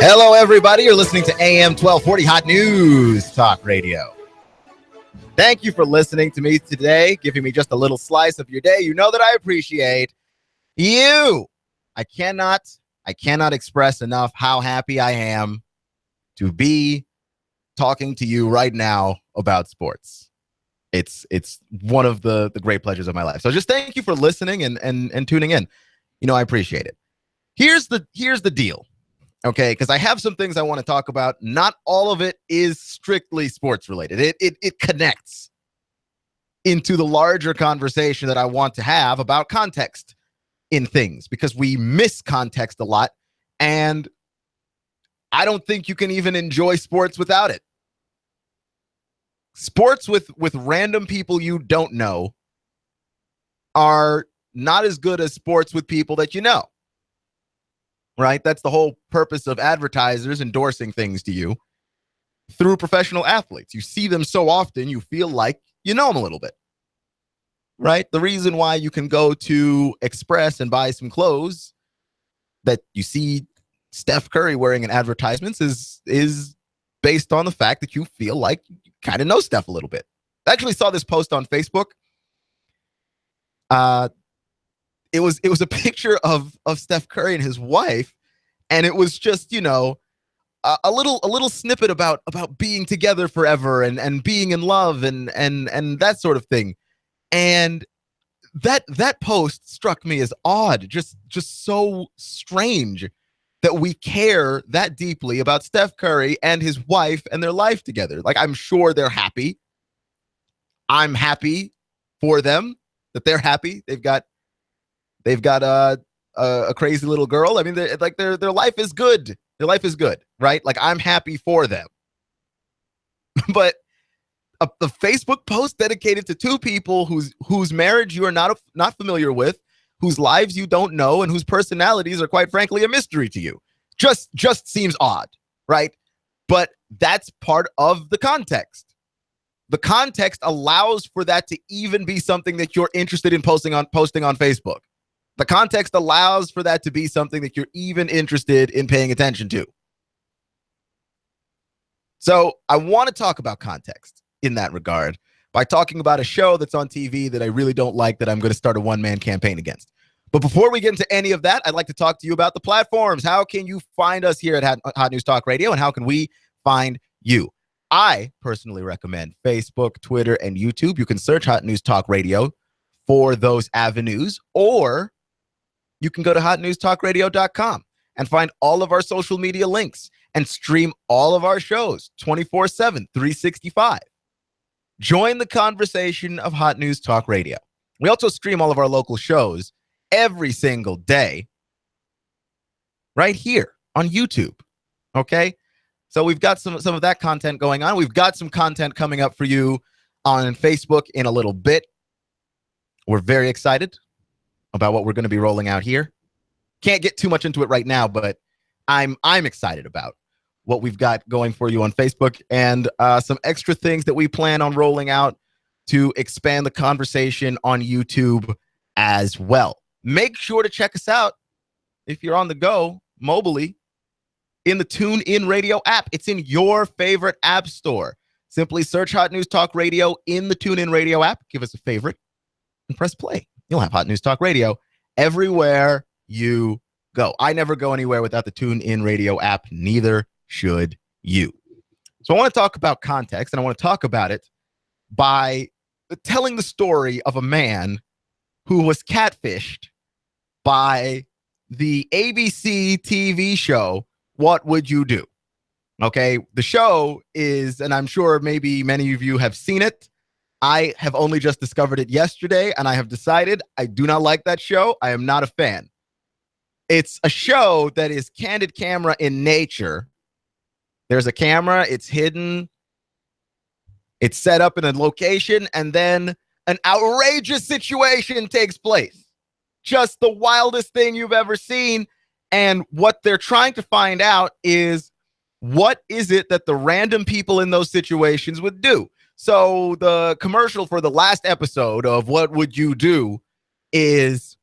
Hello, everybody. You're listening to AM 1240 Hot News Talk Radio. Thank you for listening to me today, giving me just a little slice of your day. You know that I appreciate you. I cannot express enough how happy I am to be talking to you right now about sports. It's one of the great pleasures of my life. So just thank you for listening and tuning in. You know, I appreciate it. Here's the deal. Okay, because I have some things I want to talk about. Not all of it is strictly sports related. It connects into the larger conversation that I want to have about context in things, because we miss context a lot, and I don't think you can even enjoy sports without it. Sports with random people you don't know are not as good as sports with people that you know. Right? That's the whole purpose of advertisers endorsing things to you through professional athletes. You see them so often, you feel like you know them a little bit. Right? The reason why you can go to Express and buy some clothes that you see Steph Curry wearing in advertisements is based on the fact that you feel like you kind of know Steph a little bit. I actually saw this post on Facebook. It was a picture of Steph Curry and his wife, and it was just, you know, a little snippet about being together forever and being in love and that sort of thing. And that post struck me as odd, just so strange that we care that deeply about Steph Curry and his wife and their life together. Like, I'm sure they're happy. I'm happy for them that they're happy. They've got a crazy little girl. I mean, their life is good. Their life is good, right? Like, I'm happy for them. But the Facebook post dedicated to two people whose marriage you are not familiar with, whose lives you don't know, and whose personalities are, quite frankly, a mystery to you, just seems odd, right? But that's part of the context. The context allows for that to even be something that you're interested in posting on Facebook. The context allows for that to be something that you're even interested in paying attention to. So I want to talk about context in that regard by talking about a show that's on TV that I really don't like, that I'm going to start a one-man campaign against. But before we get into any of that, I'd like to talk to you about the platforms. How can you find us here at Hot News Talk Radio, and how can we find you? I personally recommend Facebook, Twitter, and YouTube. You can search Hot News Talk Radio for those avenues, or you can go to hotnewstalkradio.com and find all of our social media links and stream all of our shows 24/7, 365. Join the conversation of Hot News Talk Radio. We also stream all of our local shows every single day right here on YouTube. Okay? So we've got some of that content going on. We've got some content coming up for you on Facebook in a little bit. We're very excited about what we're going to be rolling out here. Can't get too much into it right now, but I'm excited about what we've got going for you on Facebook, and some extra things that we plan on rolling out to expand the conversation on YouTube as well. Make sure to check us out if you're on the go mobily in the TuneIn Radio app. It's in your favorite app store. Simply search Hot News Talk Radio in the TuneIn Radio app. Give us a favorite and press play. You'll have Hot News Talk Radio everywhere you go. I never go anywhere without the TuneIn Radio app. Neither should you. So I want to talk about context, and I want to talk about it by telling the story of a man who was catfished by the ABC TV show, What Would You Do? Okay, the show is, and I'm sure maybe many of you have seen it. I have only just discovered it yesterday, and I have decided I do not like that show. I am not a fan. It's a show that is candid camera in nature. There's a camera, it's hidden, it's set up in a location, and then an outrageous situation takes place. Just the wildest thing you've ever seen. And what they're trying to find out is, what is it that the random people in those situations would do? So the commercial for the last episode of What Would You Do is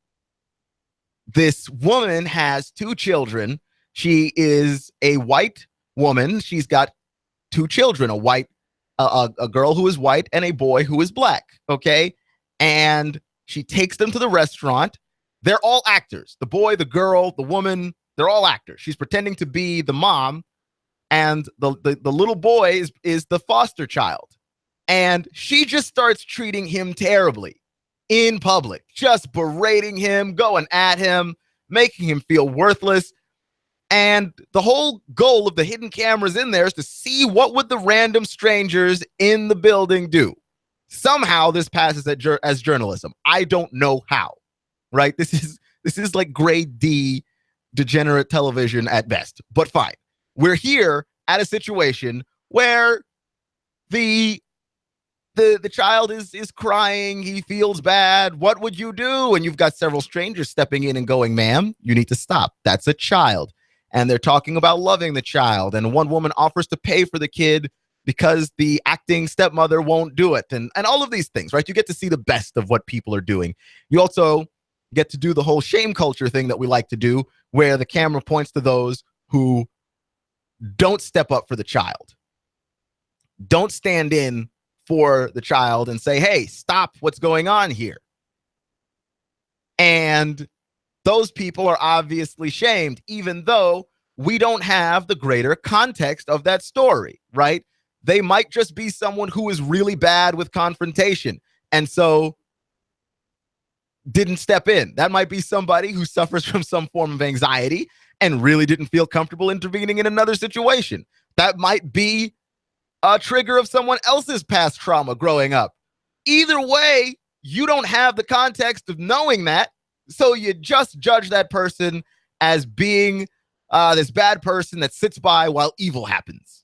this woman has 2 children. She is a white woman. She's got 2 children, a girl who is white and a boy who is black. Okay. And she takes them to the restaurant. They're all actors. The boy, the girl, the woman, they're all actors. She's pretending to be the mom, and the little boy is the foster child. And she just starts treating him terribly in public, just berating him, going at him, making him feel worthless. And the whole goal of the hidden cameras in there is to see what would the random strangers in the building do. Somehow this passes as journalism. I don't know how, right? This is like grade D degenerate television at best, but fine. We're here at a situation where the child is crying. He feels bad. What would you do? And you've got several strangers stepping in and going, ma'am, you need to stop. That's a child. And they're talking about loving the child. And one woman offers to pay for the kid because the acting stepmother won't do it. And all of these things, right? You get to see the best of what people are doing. You also get to do the whole shame culture thing that we like to do, where the camera points to those who don't step up for the child. Don't stand in for the child and say, hey, stop what's going on here. And those people are obviously shamed, even though we don't have the greater context of that story, right? They might just be someone who is really bad with confrontation and so didn't step in. That might be somebody who suffers from some form of anxiety and really didn't feel comfortable intervening in another situation. That might be a trigger of someone else's past trauma growing up. Either way, you don't have the context of knowing that, so you just judge that person as being this bad person that sits by while evil happens.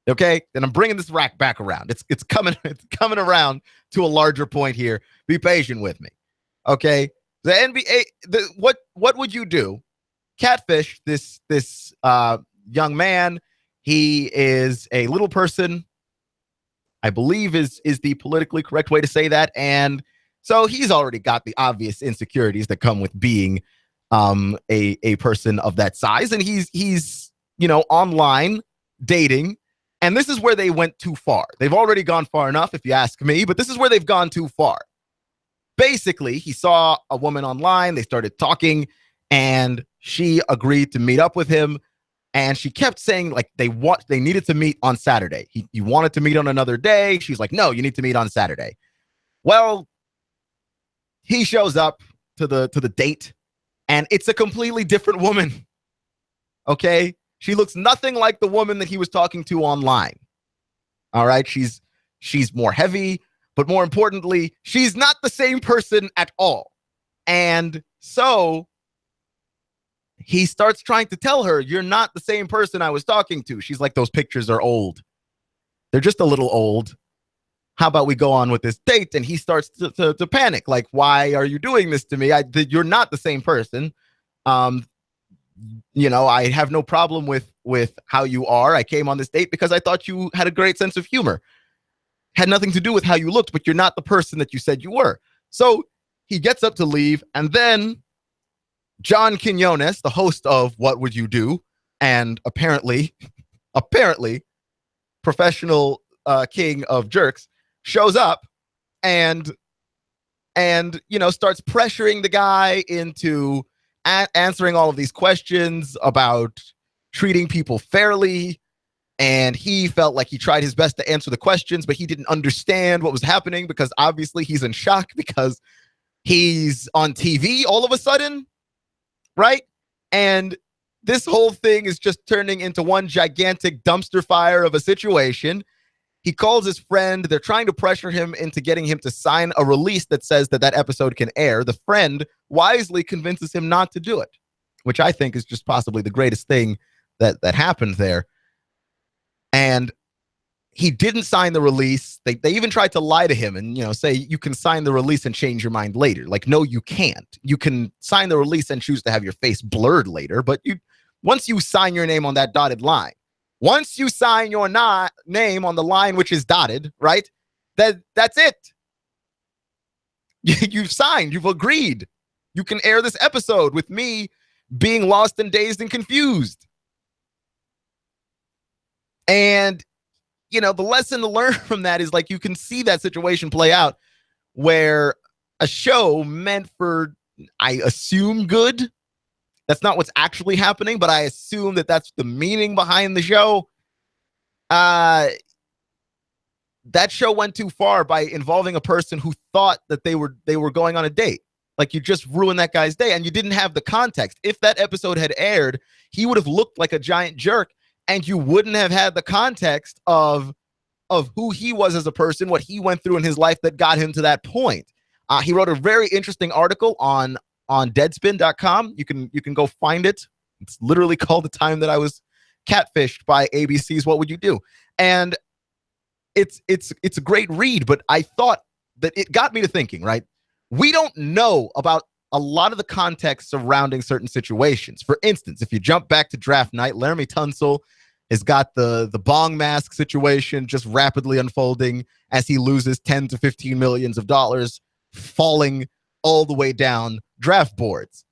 Okay, and I'm bringing this rack back around. It's coming around to a larger point here. Be patient with me. Okay, the NBA. What would you do? Catfish this young man. He is a little person, I believe is the politically correct way to say that. And so he's already got the obvious insecurities that come with being a person of that size. And he's online dating. And this is where they went too far. They've already gone far enough, if you ask me, but this is where they've gone too far. Basically, he saw a woman online. They started talking, and she agreed to meet up with him. And she kept saying, like, they needed to meet on Saturday. He wanted to meet on another day. She's like, no, you need to meet on Saturday. Well, he shows up to the date, and it's a completely different woman. Okay? She looks nothing like the woman that he was talking to online. All right? She's more heavy, but more importantly, she's not the same person at all. And so he starts trying to tell her, you're not the same person I was talking to. She's like, those pictures are old. They're just a little old. How about we go on with this date? And he starts to panic. Like, why are you doing this to me? You're not the same person. I have no problem with how you are. I came on this date because I thought you had a great sense of humor. Had nothing to do with how you looked, but you're not the person that you said you were. So he gets up to leave, and then John Quinones, the host of What Would You Do, and apparently professional king of jerks, shows up and starts pressuring the guy into answering all of these questions about treating people fairly. And he felt like he tried his best to answer the questions, but he didn't understand what was happening because obviously he's in shock because he's on TV all of a sudden, right? And this whole thing is just turning into one gigantic dumpster fire of a situation. He calls his friend. They're trying to pressure him into getting him to sign a release that says that episode can air. The friend wisely convinces him not to do it, which I think is just possibly the greatest thing that happened there. And he didn't sign the release. They even tried to lie to him and, say you can sign the release and change your mind later. Like, no, you can't. You can sign the release and choose to have your face blurred later. But once you sign your name on that dotted line, Once you sign your name on the line which is dotted, right? That's it. You've signed. You've agreed. You can air this episode with me being lost and dazed and confused. And, you know, the lesson to learn from that is, like, you can see that situation play out where a show meant for, I assume, good. That's not what's actually happening, but I assume that that's the meaning behind the show. That show went too far by involving a person who thought that they were going on a date. Like, you just ruined that guy's day, and you didn't have the context. If that episode had aired, he would have looked like a giant jerk, and you wouldn't have had the context of who he was as a person, what he went through in his life that got him to that point. He wrote a very interesting article on Deadspin.com. You can go find it. It's literally called "The Time That I Was Catfished" by ABC's What Would You Do? And it's a great read, but I thought that it got me to thinking, right? We don't know about a lot of the context surrounding certain situations. For instance, if you jump back to draft night, Laramie Tunsil has got the bong mask situation just rapidly unfolding as he loses 10 to 15 millions of dollars, falling all the way down draft boards.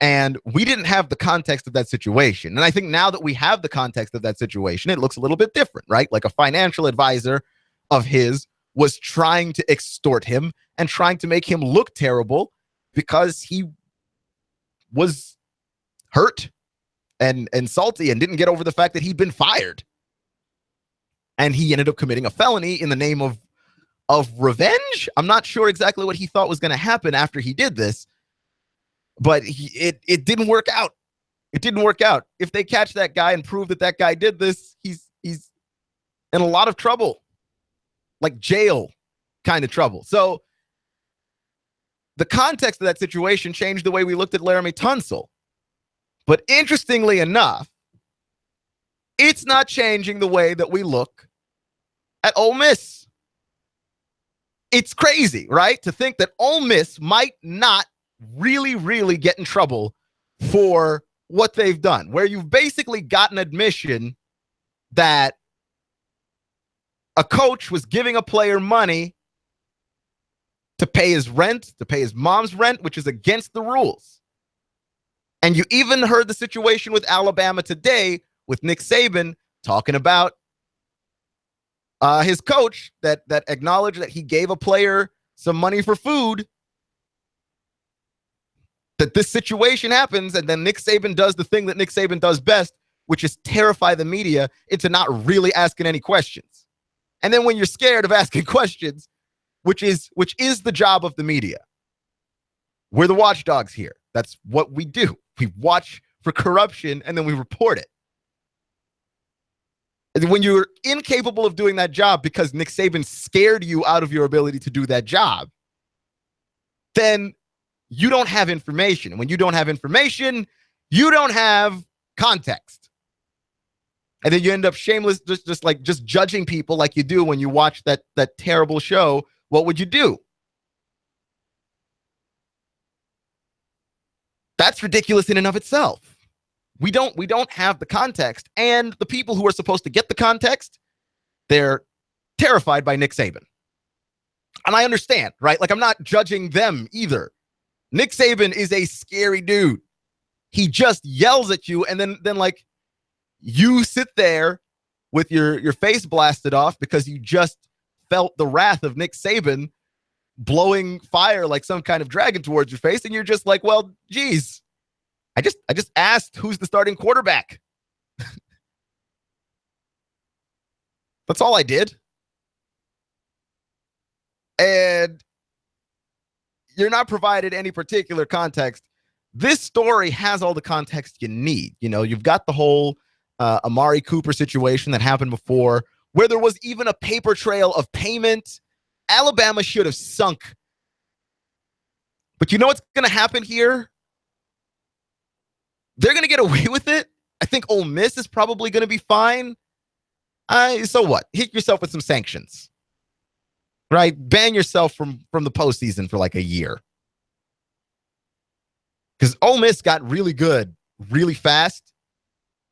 And we didn't have the context of that situation. And I think now that we have the context of that situation, it looks a little bit different, right? Like, a financial advisor of his was trying to extort him and trying to make him look terrible because he was hurt and salty and didn't get over the fact that he'd been fired. And he ended up committing a felony in the name of revenge. I'm not sure exactly what he thought was going to happen after he did this, but it didn't work out. It didn't work out. If they catch that guy and prove that that guy did this, he's in a lot of trouble, like jail kind of trouble. So the context of that situation changed the way we looked at Laramie Tunsil. But interestingly enough, it's not changing the way that we look at Ole Miss. It's crazy, right? To think that Ole Miss might not really, really get in trouble for what they've done, where you've basically gotten admission that a coach was giving a player money to pay his rent, to pay his mom's rent, which is against the rules. And you even heard the situation with Alabama today with Nick Saban talking about his coach that acknowledged that he gave a player some money for food, that this situation happens, and then Nick Saban does the thing that Nick Saban does best, which is terrify the media into not really asking any questions. And then when you're scared of asking questions, which is the job of the media, we're the watchdogs here. That's what we do. We watch for corruption and then we report it. And when you're incapable of doing that job because Nick Saban scared you out of your ability to do that job, then you don't have information. And when you don't have information, you don't have context. And then you end up shameless, just judging people like you do when you watch that terrible show. What would you do? That's ridiculous in and of itself. We don't have the context, and the people who are supposed to get the context, they're terrified by Nick Saban. And I understand, right? Like, I'm not judging them either. Nick Saban is a scary dude. He just yells at you, and then like, you sit there with your face blasted off because you just felt the wrath of Nick Saban blowing fire like some kind of dragon towards your face, and you're just like, well, geez, I just asked who's the starting quarterback. That's all I did. And you're not provided any particular context. This story has all the context you need. You know, you've got the whole Amari Cooper situation that happened before, where there was even a paper trail of payment. Alabama should have sunk. But you know what's going to happen here? They're going to get away with it. I think Ole Miss is probably going to be fine. So what? Hit yourself with some sanctions. Right? Ban yourself from the postseason for like a year. Because Ole Miss got really good really fast.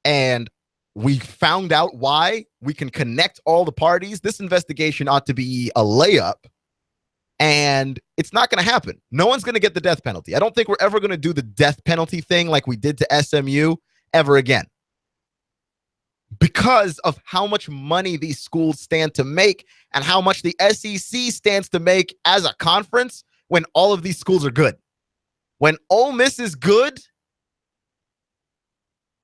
And We found out why. We can connect all the parties. This investigation ought to be a layup, and it's not going to happen. No one's going to get the death penalty. I don't think we're ever going to do the death penalty thing like we did to SMU ever again, because of how much money these schools stand to make and how much the SEC stands to make as a conference when all of these schools are good. When Ole Miss is good,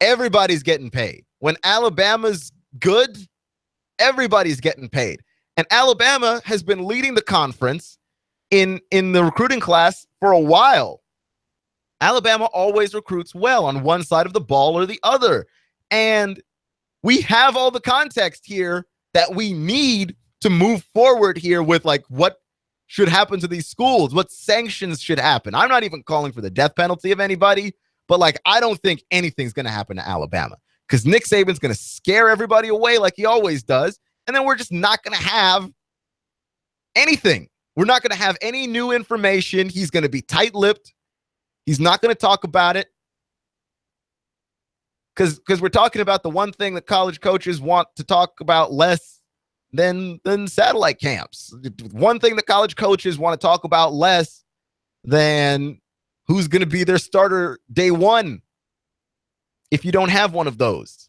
everybody's getting paid. When Alabama's good, everybody's getting paid. And Alabama has been leading the conference in the recruiting class for a while. Alabama always recruits well on one side of the ball or the other. And we have all the context here that we need to move forward here with like what should happen to these schools, what sanctions should happen. I'm not even calling for the death penalty of anybody, but like I don't think anything's going to happen to Alabama because Nick Saban's going to scare everybody away like he always does. And then we're just not going to have anything. We're not going to have any new information. He's going to be tight-lipped. He's not going to talk about it. Because we're talking about the one thing that college coaches want to talk about less than satellite camps. One thing that college coaches want to talk about less than who's going to be their starter day one if you don't have one of those.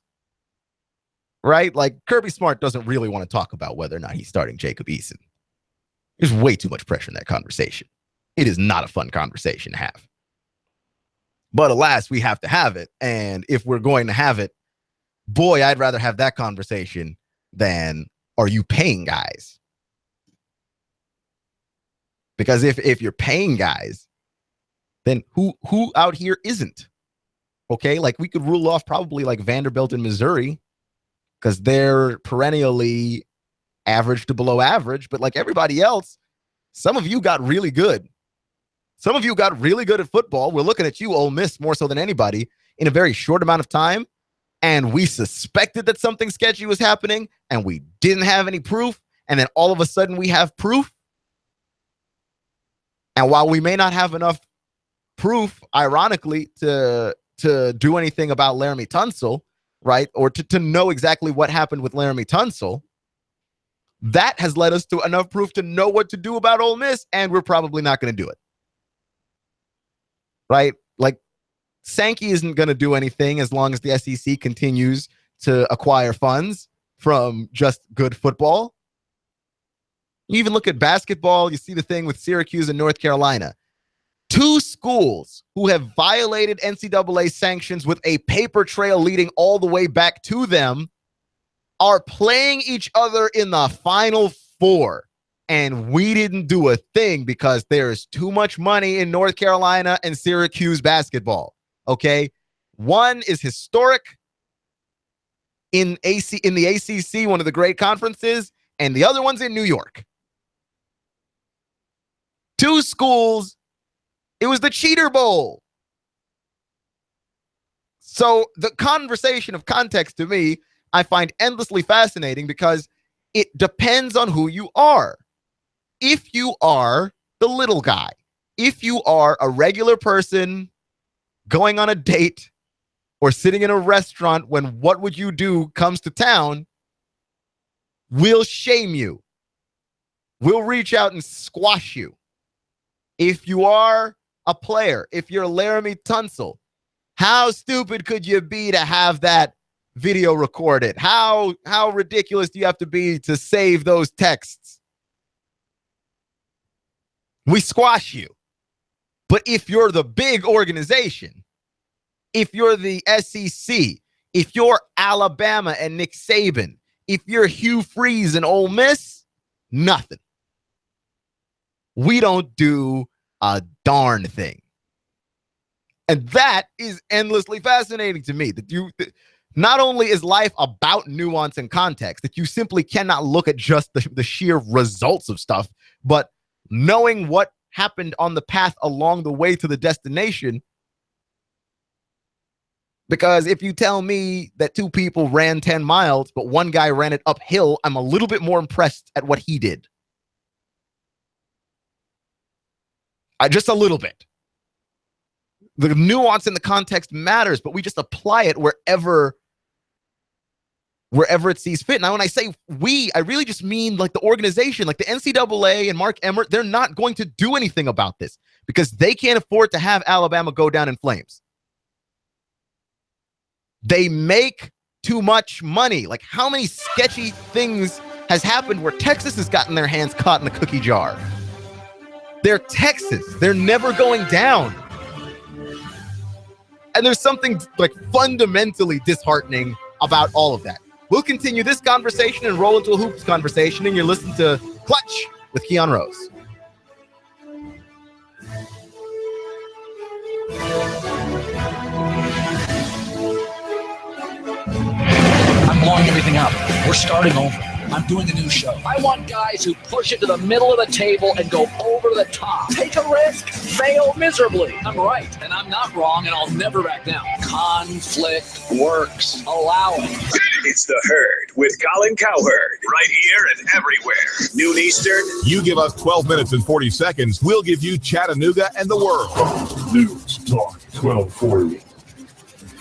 Right? Like Kirby Smart doesn't really want to talk about whether or not he's starting Jacob Eason. There's way too much pressure in that conversation. It is not a fun conversation to have. But alas, we have to have it. And if we're going to have it, boy, I'd rather have that conversation than are you paying guys? Because if you're paying guys, then who out here isn't? Okay, like we could rule off probably like Vanderbilt and Missouri because they're perennially average to below average. But like everybody else, some of you got really good. Some of you got really good at football. We're looking at you, Ole Miss, more so than anybody in a very short amount of time. And we suspected that something sketchy was happening and we didn't have any proof. And then all of a sudden we have proof. And while we may not have enough proof, ironically, to do anything about Laramie Tunsil, right? Or to know exactly what happened with Laramie Tunsil, that has led us to enough proof to know what to do about Ole Miss. And we're probably not going to do it. Right? Like Sankey isn't going to do anything as long as the SEC continues to acquire funds from just good football. You even look at basketball, you see the thing with Syracuse and North Carolina. Two schools who have violated NCAA sanctions with a paper trail leading all the way back to them are playing each other in the Final Four. And we didn't do a thing because there's too much money in North Carolina and Syracuse basketball. Okay. One is historic in the ACC, one of the great conferences, and the other one's in New York. Two schools. It was the Cheater Bowl. So the conversation of context to me, I find endlessly fascinating because it depends on who you are. If you are the little guy, if you are a regular person going on a date or sitting in a restaurant when what would you do comes to town, we'll shame you. We'll reach out and squash you. If you are a player, if you're Laramie Tunsil, how stupid could you be to have that video recorded? How ridiculous do you have to be to save those texts? We squash you. But if you're the big organization, if you're the SEC, if you're Alabama and Nick Saban, if you're Hugh Freeze and Ole Miss, nothing. We don't do a darn thing. And that is endlessly fascinating to me. That not only is life about nuance and context, that you simply cannot look at just the sheer results of stuff, but knowing what happened on the path along the way to the destination. Because if you tell me that two people ran 10 miles, but one guy ran it uphill, I'm a little bit more impressed at what he did. Just a little bit. The nuance in the context matters, but we just apply it wherever wherever it sees fit. Now, when I say we, I really just mean like the organization, like the NCAA and Mark Emmert. They're not going to do anything about this because they can't afford to have Alabama go down in flames. They make too much money. Like, how many sketchy things has happened where Texas has gotten their hands caught in the cookie jar? They're Texas. They're never going down. And there's something like fundamentally disheartening about all of that. We'll continue this conversation and roll into a hoops conversation, and you're listening to Clutch with Keon Rose. I'm blowing everything up. We're starting over. I'm doing a new show. I want guys who push it to the middle of the table and go over the top. Take a risk, fail miserably. I'm right, and I'm not wrong, and I'll never back down. Conflict works. Allow it. It's The Herd with Colin Cowherd. Right here and everywhere. Noon Eastern. You give us 12 minutes and 40 seconds. We'll give you Chattanooga and the world. News Talk 1240.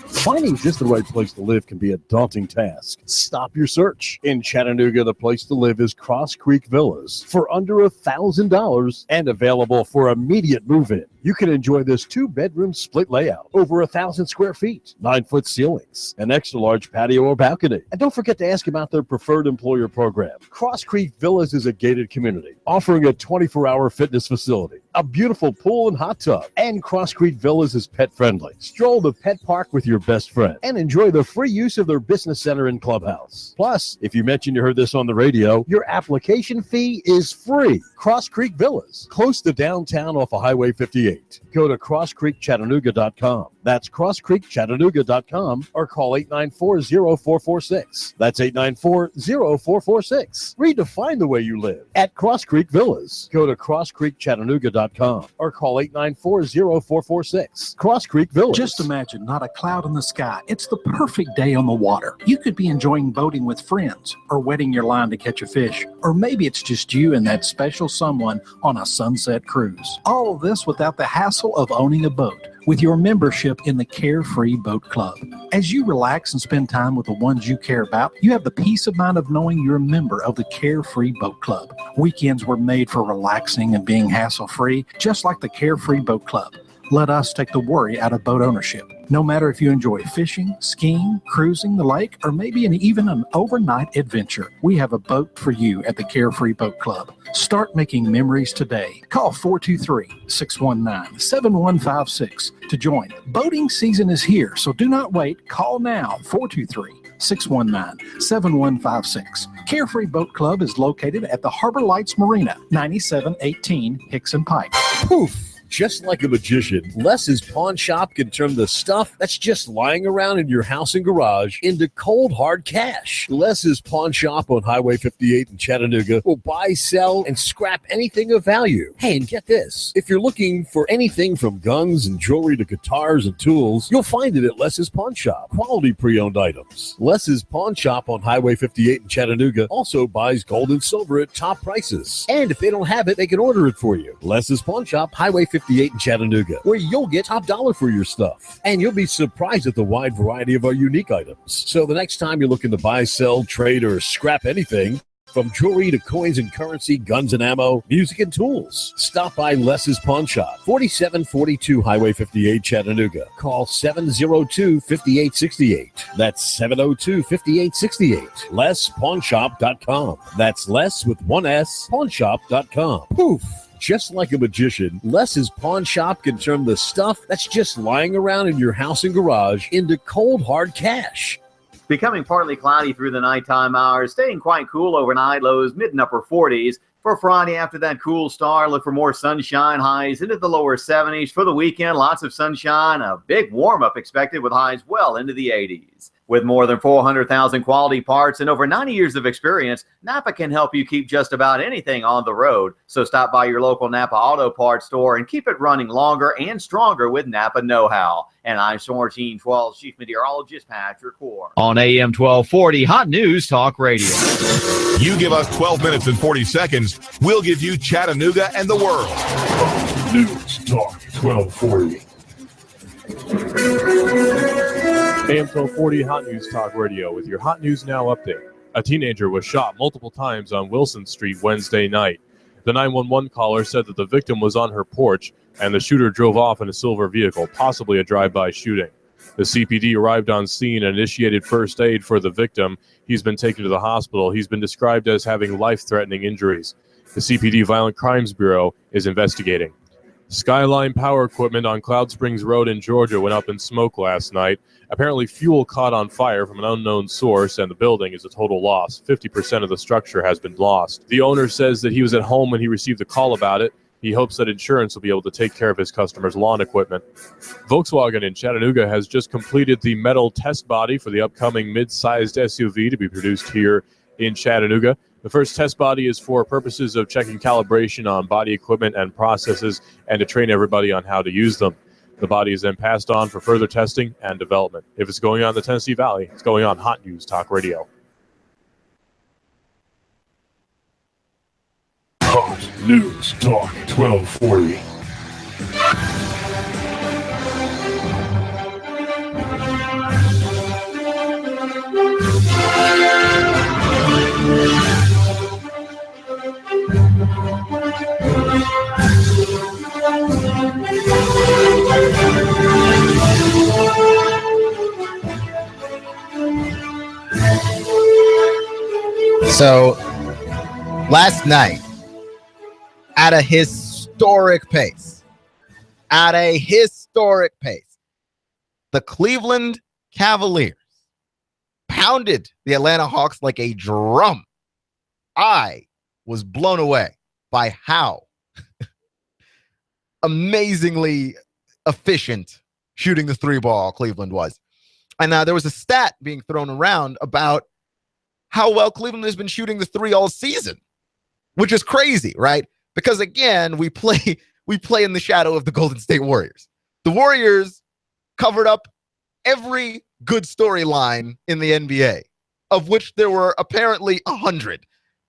Finding just the right place to live can be a daunting task. Stop your search. In Chattanooga, the place to live is Cross Creek Villas for under $1,000 and available for immediate move-in. You can enjoy this 2-bedroom split layout, over 1,000 square feet, 9-foot ceilings, an extra large patio or balcony. And don't forget to ask about their preferred employer program. Cross Creek Villas is a gated community offering a 24-hour fitness facility, a beautiful pool and hot tub, and Cross Creek Villas is pet friendly. Stroll the pet park with your best friend and enjoy the free use of their business center and clubhouse. Plus, if you mention you heard this on the radio, your application fee is free. Cross Creek Villas, close to downtown off of Highway 58. Go to crosscreekchattanooga.com. That's crosscreekchattanooga.com or call 894-0446. That's 894-0446. Redefine the way you live at Cross Creek Villas. Go to crosscreekchattanooga.com or call 894-0446. Cross Creek Villas. Just imagine not a cloud in the sky. It's the perfect day on the water. You could be enjoying boating with friends or wetting your line to catch a fish. Or maybe it's just you and that special someone on a sunset cruise. All of this without the hassle of owning a boat with your membership in the Carefree Boat Club. As you relax and spend time with the ones you care about, you have the peace of mind of knowing you're a member of the Carefree Boat Club. Weekends were made for relaxing and being hassle-free, just like the Carefree Boat Club. Let us take the worry out of boat ownership. No matter if you enjoy fishing, skiing, cruising the lake, or maybe even an overnight adventure, we have a boat for you at the Carefree Boat Club. Start making memories today. Call 423-619-7156 to join. Boating season is here, so do not wait. Call now, 423-619-7156. Carefree Boat Club is located at the Harbor Lights Marina, 9718 Hickson Pike. Poof! Just like a magician, Les's Pawn Shop can turn the stuff that's just lying around in your house and garage into cold, hard cash. Les's Pawn Shop on Highway 58 in Chattanooga will buy, sell, and scrap anything of value. Hey, and get this. If you're looking for anything from guns and jewelry to guitars and tools, you'll find it at Les's Pawn Shop. Quality pre-owned items. Les's Pawn Shop on Highway 58 in Chattanooga also buys gold and silver at top prices. And if they don't have it, they can order it for you. Les's Pawn Shop, Highway 58 in Chattanooga, where you'll get top dollar for your stuff. And you'll be surprised at the wide variety of our unique items. So the next time you're looking to buy, sell, trade, or scrap anything, from jewelry to coins and currency, guns and ammo, music and tools, stop by Les's Pawn Shop, 4742 Highway 58, Chattanooga. Call 702-5868. That's 702-5868. LesPawnShop.com. That's Les with one S, pawnshop.com. Poof! Just like a magician, Les's Pawn Shop can turn the stuff that's just lying around in your house and garage into cold, hard cash. Becoming partly cloudy through the nighttime hours, staying quite cool overnight, lows mid and upper 40s. For Friday, after that cool start, look for more sunshine, highs into the lower 70s. For the weekend, lots of sunshine, a big warm-up expected with highs well into the 80s. With more than 400,000 quality parts and over 90 years of experience, Napa can help you keep just about anything on the road. So stop by your local Napa Auto Parts store and keep it running longer and stronger with Napa know-how. And I'm Storm Team 12 Chief Meteorologist Patrick Core. On AM 1240, Hot News Talk Radio. You give us 12 minutes and 40 seconds. We'll give you Chattanooga and the world. News Talk 1240. AM 1240 Hot News Talk Radio with your Hot News Now update. A teenager was shot multiple times on Wilson Street Wednesday night. The 911 caller said that the victim was on her porch and the shooter drove off in a silver vehicle, possibly a drive-by shooting. The CPD arrived on scene and initiated first aid for the victim. He's been taken to the hospital. He's been described as having life-threatening injuries. The CPD Violent Crimes Bureau is investigating. Skyline Power Equipment on Cloud Springs Road in Georgia went up in smoke last night. Apparently, fuel caught on fire from an unknown source, and the building is a total loss. 50% of the structure has been lost. The owner says that he was at home when he received a call about it. He hopes that insurance will be able to take care of his customers' lawn equipment. Volkswagen in Chattanooga has just completed the metal test body for the upcoming mid-sized SUV to be produced here in Chattanooga. The first test body is for purposes of checking calibration on body equipment and processes and to train everybody on how to use them. The body is then passed on for further testing and development. If it's going on in the Tennessee Valley, it's going on Hot News Talk Radio. Hot News Talk 1240. So, last night, at a historic pace, the Cleveland Cavaliers pounded the Atlanta Hawks like a drum. I was blown away by how amazingly efficient shooting the three ball Cleveland was. And there was a stat being thrown around about how well Cleveland has been shooting the three all season, which is crazy, right? Because again, we play in the shadow of the Golden State Warriors. The Warriors covered up every good storyline in the NBA, of which there were apparently 100,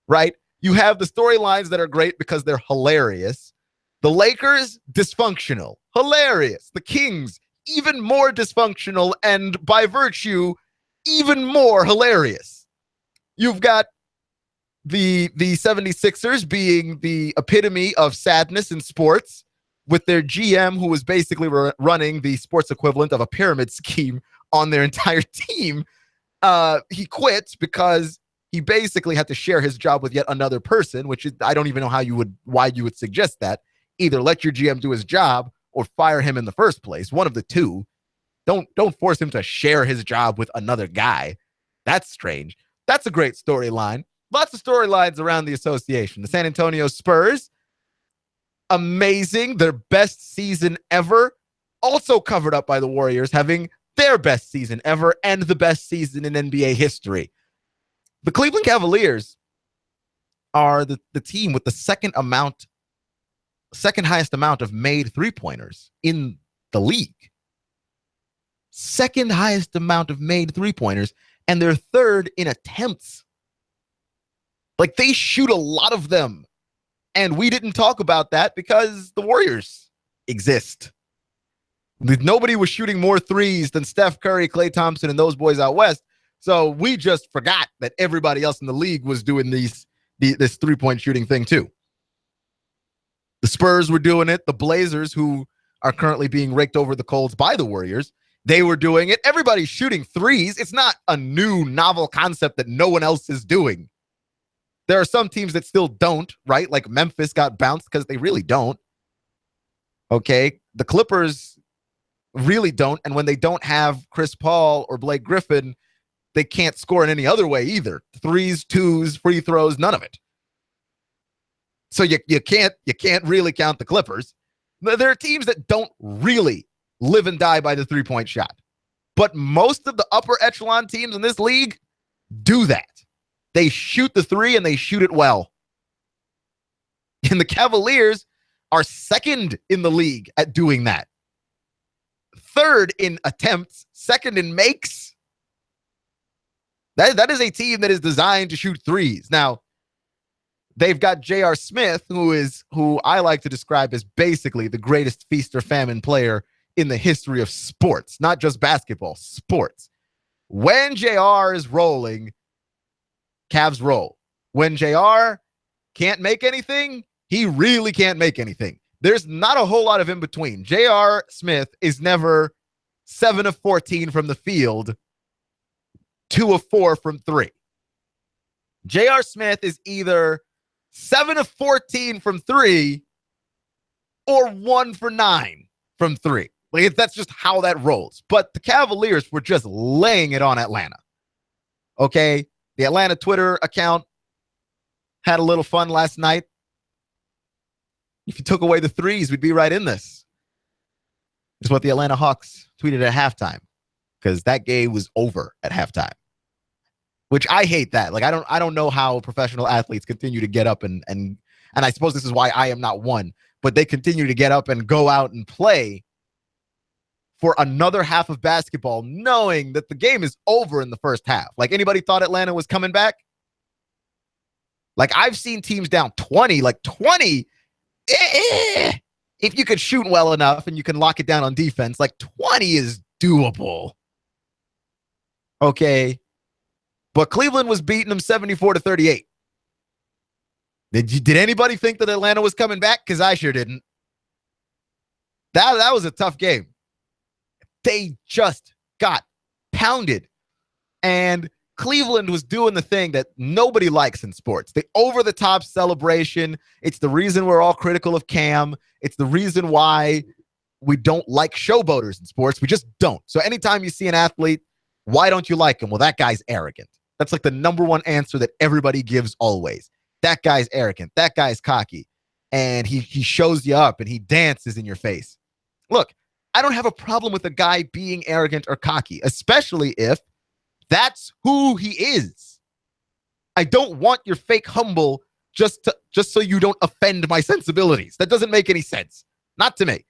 right? You have the storylines that are great because they're hilarious. The Lakers, dysfunctional, hilarious. The Kings, even more dysfunctional, and by virtue, even more hilarious. You've got the 76ers being the epitome of sadness in sports, with their GM, who was basically running the sports equivalent of a pyramid scheme on their entire team. He quit because he basically had to share his job with yet another person, which is, I don't even know why you would suggest that. Either let your GM do his job or fire him in the first place. One of the two. Don't force him to share his job with another guy. That's strange. That's a great storyline. Lots of storylines around the association. The San Antonio Spurs, amazing. Their best season ever. Also covered up by the Warriors having their best season ever and the best season in NBA history. The Cleveland Cavaliers are the team with the second highest amount of made three-pointers in the league. Second highest amount of made three-pointers, and they're third in attempts. Like, they shoot a lot of them. And we didn't talk about that because the Warriors exist. Nobody was shooting more threes than Steph Curry, Klay Thompson, and those boys out west. So we just forgot that everybody else in the league was doing this three-point shooting thing too. The Spurs were doing it. The Blazers, who are currently being raked over the coals by the Warriors, they were doing it. Everybody's shooting threes. It's not a new, novel concept that no one else is doing. There are some teams that still don't, right? Like Memphis got bounced because they really don't. Okay? The Clippers really don't. And when they don't have Chris Paul or Blake Griffin, they can't score in any other way either. Threes, twos, free throws, none of it. So you can't really count the Clippers. There are teams that don't really live and die by the three-point shot. But most of the upper echelon teams in this league do that. They shoot the three and they shoot it well. And the Cavaliers are second in the league at doing that. Third in attempts, second in makes. That is a team that is designed to shoot threes. Now, they've got J.R. Smith, who I like to describe as basically the greatest feast or famine player in the history of sports, not just basketball, sports. When JR is rolling, Cavs roll. When JR can't make anything, he really can't make anything. There's not a whole lot of in between. J.R. Smith is never 7 of 14 from the field, 2 of 4 from 3. J.R. Smith is either 7 of 14 from 3 or 1 for 9 from 3. Like, that's just how that rolls. But the Cavaliers were just laying it on Atlanta. Okay? The Atlanta Twitter account had a little fun last night. If you took away the threes, we'd be right in this. It's what the Atlanta Hawks tweeted at halftime, because that game was over at halftime, which I hate that. Like, I don't know how professional athletes continue to get up and I suppose this is why I am not one, but they continue to get up and go out and play for another half of basketball, knowing that the game is over in the first half. Like, anybody thought Atlanta was coming back? Like, I've seen teams down 20, like 20. If you could shoot well enough and you can lock it down on defense, like 20 is doable. Okay. But Cleveland was beating them 74-38. Did anybody think that Atlanta was coming back? Because I sure didn't. That was a tough game. They just got pounded. And Cleveland was doing the thing that nobody likes in sports. The over-the-top celebration. It's the reason we're all critical of Cam. It's the reason why we don't like showboaters in sports. We just don't. So anytime you see an athlete, why don't you like him? Well, that guy's arrogant. That's like the number one answer that everybody gives always. That guy's arrogant. That guy's cocky. And he shows you up and he dances in your face. Look, I don't have a problem with a guy being arrogant or cocky, especially if that's who he is. I don't want your fake humble just so you don't offend my sensibilities. That doesn't make any sense. Not to me.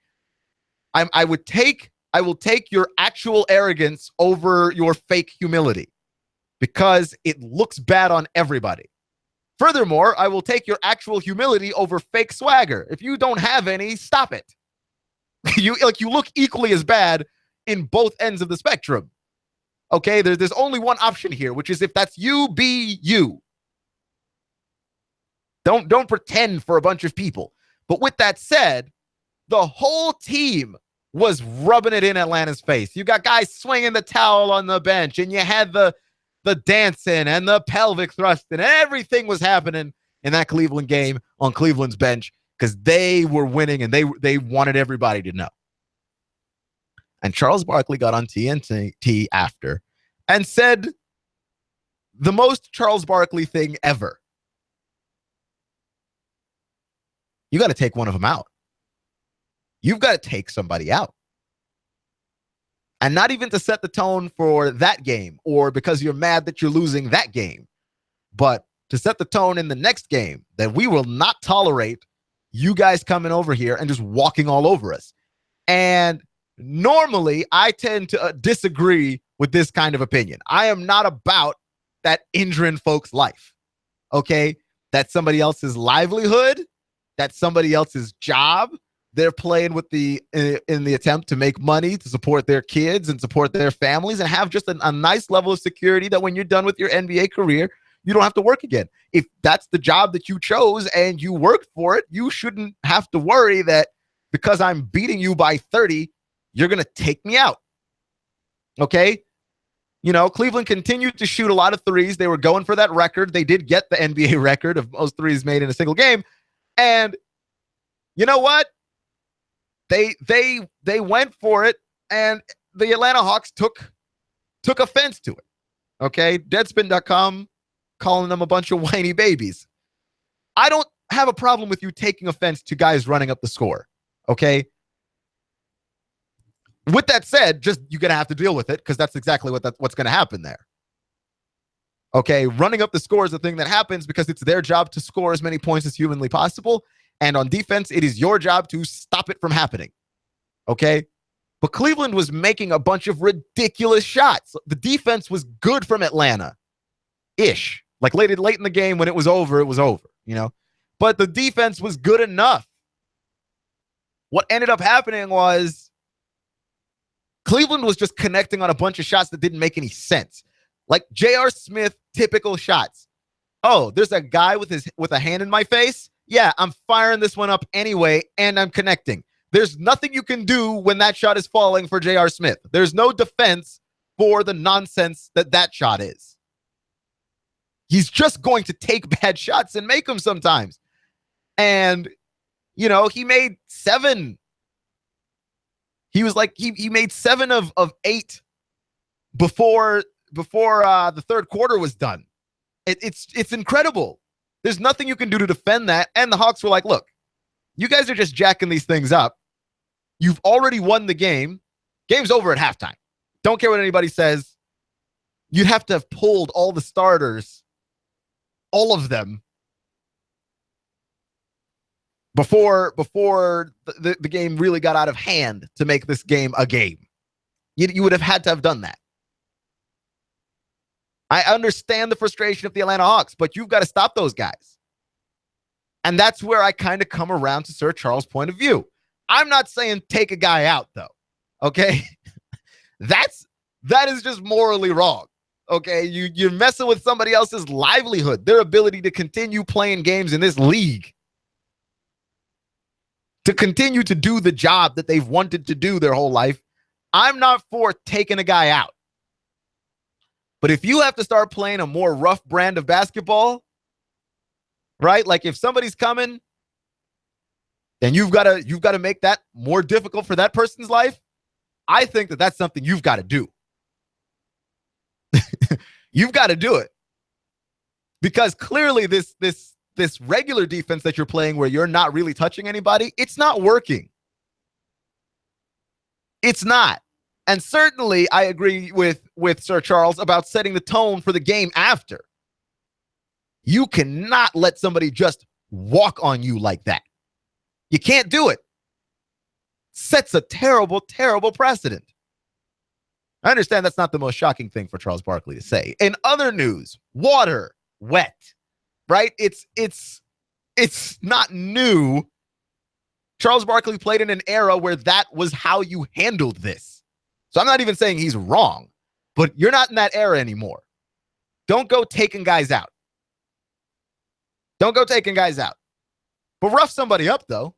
I will take your actual arrogance over your fake humility because it looks bad on everybody. Furthermore, I will take your actual humility over fake swagger. If you don't have any, stop it. You look equally as bad in both ends of the spectrum. Okay, there's only one option here, which is if that's you, be you. Don't pretend for a bunch of people. But with that said, the whole team was rubbing it in Atlanta's face. You got guys swinging the towel on the bench, and you had the dancing and the pelvic thrusting, and everything was happening in that Cleveland game on Cleveland's bench because they were winning and they wanted everybody to know. And Charles Barkley got on TNT after and said the most Charles Barkley thing ever. You got to take one of them out. You've got to take somebody out. And not even to set the tone for that game or because you're mad that you're losing that game, but to set the tone in the next game that we will not tolerate you guys coming over here and just walking all over us. And normally, I tend to disagree with this kind of opinion. I am not about that injuring folks' life, okay? That's somebody else's livelihood. That's somebody else's job. They're playing with in the attempt to make money, to support their kids and support their families and have just a nice level of security that when you're done with your NBA career, you don't have to work again. If that's the job that you chose and you worked for it, you shouldn't have to worry that because I'm beating you by 30, you're going to take me out. Okay? You know, Cleveland continued to shoot a lot of threes. They were going for that record. They did get the NBA record of most threes made in a single game. And you know what? They went for it, and the Atlanta Hawks took offense to it. Okay? Deadspin.com calling them a bunch of whiny babies. I don't have a problem with you taking offense to guys running up the score. Okay? With that said, just you're going to have to deal with it because that's exactly what's going to happen there. Okay, running up the score is the thing that happens because it's their job to score as many points as humanly possible. And on defense, it is your job to stop it from happening. Okay? But Cleveland was making a bunch of ridiculous shots. The defense was good from Atlanta-ish. Like late in the game when it was over, you know? But the defense was good enough. What ended up happening was Cleveland was just connecting on a bunch of shots that didn't make any sense. Like J.R. Smith, typical shots. Oh, there's a guy with a hand in my face. Yeah, I'm firing this one up anyway, and I'm connecting. There's nothing you can do when that shot is falling for J.R. Smith. There's no defense for the nonsense that shot is. He's just going to take bad shots and make them sometimes. And, you know, he made 7. He was like, he made 7 of 8 before the third quarter was done. It's incredible. There's nothing you can do to defend that. And the Hawks were like, look, you guys are just jacking these things up. You've already won the game. Game's over at halftime. Don't care what anybody says. You'd have to have pulled all the starters, all of them, before the game really got out of hand to make this game a game. You would have had to have done that. I understand the frustration of the Atlanta Hawks, but you've got to stop those guys. And that's where I kind of come around to Sir Charles' point of view. I'm not saying take a guy out, though. Okay? That is just morally wrong. Okay? You're messing with somebody else's livelihood, their ability to continue playing games in this league, to continue to do the job that they've wanted to do their whole life. I'm not for taking a guy out. But if you have to start playing a more rough brand of basketball, right? Like if somebody's coming, then you've got to make that more difficult for that person's life. I think that's something you've got to do. You've got to do it. Because clearly this regular defense that you're playing where you're not really touching anybody, it's not working. It's not. And certainly I agree with Sir Charles about setting the tone for the game after. You cannot let somebody just walk on you like that. You can't do it. Sets a terrible, terrible precedent. I understand that's not the most shocking thing for Charles Barkley to say. In other news, water, wet, right? It's not new. Charles Barkley played in an era where that was how you handled this. So I'm not even saying he's wrong, but you're not in that era anymore. Don't go taking guys out. Don't go taking guys out. But rough somebody up, though.